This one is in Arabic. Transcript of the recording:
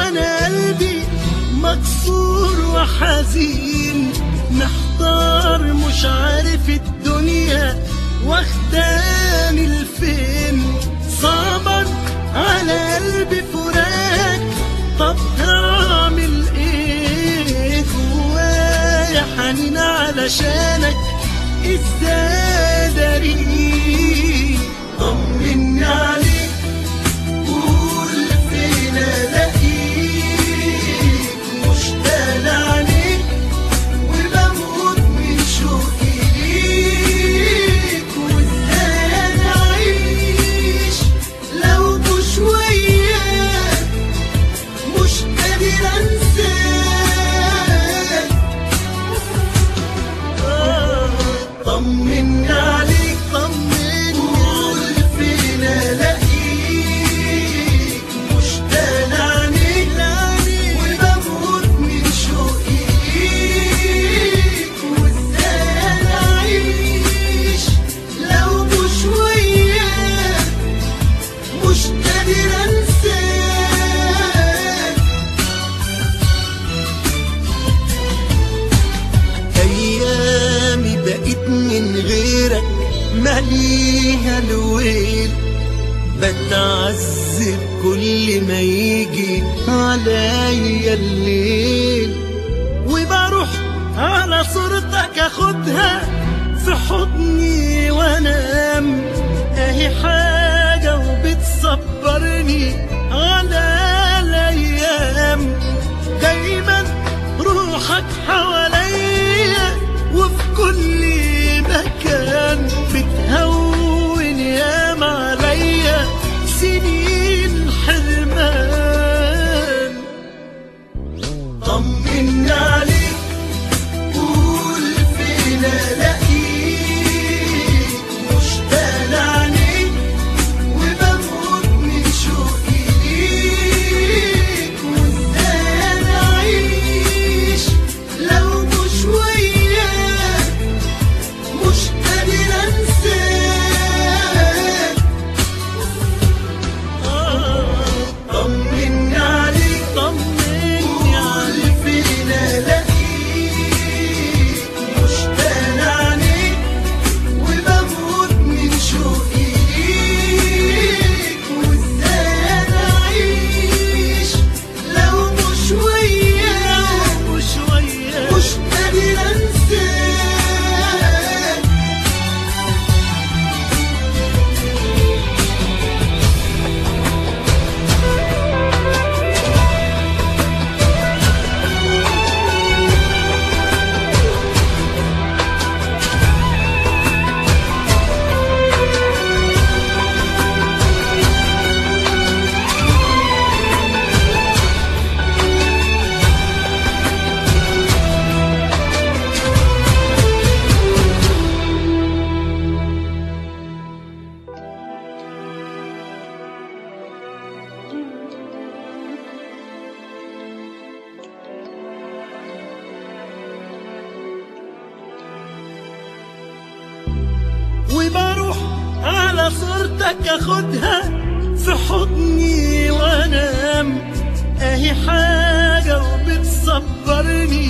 وانا قلبي مكسور وحزين، محتار مش عارف الدنيا واخداني لفين. صعبا على قلبي فراق، طب هعمل ايه؟ جوايا حنين علشانك ازاي اداريه؟ طمني عليك قول فين الاقيك، مشتاق عليك وبموت من شوقي ليك. وازاي انا اعيش لو مش وياك، مش قادر انساك. طمني عليك قول فين الاقيك، مشتاق عليك وبموت من شوقي ليك. وازاي انا اعيش لو مش وياك، مش قادر انساك. ايامي بقيت من غيرك ماليها الويل، بتعذب كل ما يجي عليا الليل. وبروح على صورتك اخدها في حضني وانام، اهي حاجة وبتصبرني على الايام. دايما روحك حواليا وفي كل مكان، بتهون ياما عليا سنين حرمان. طمني عليك قول فين الاقيك، مشتاق عليك وبموت من شوقي ليك. وازاي انا اعيش لو مش وياك، مش قادر انساك. طمني عليك قول فين الاقيك، مشتاق عليك وبموت من شوقي ليك. وازاي انا اعيش لو مش وياك، مش قادر انساك. وبروح على صورتك اخدها في حضني وانام، اهي حاجة وبتصبرني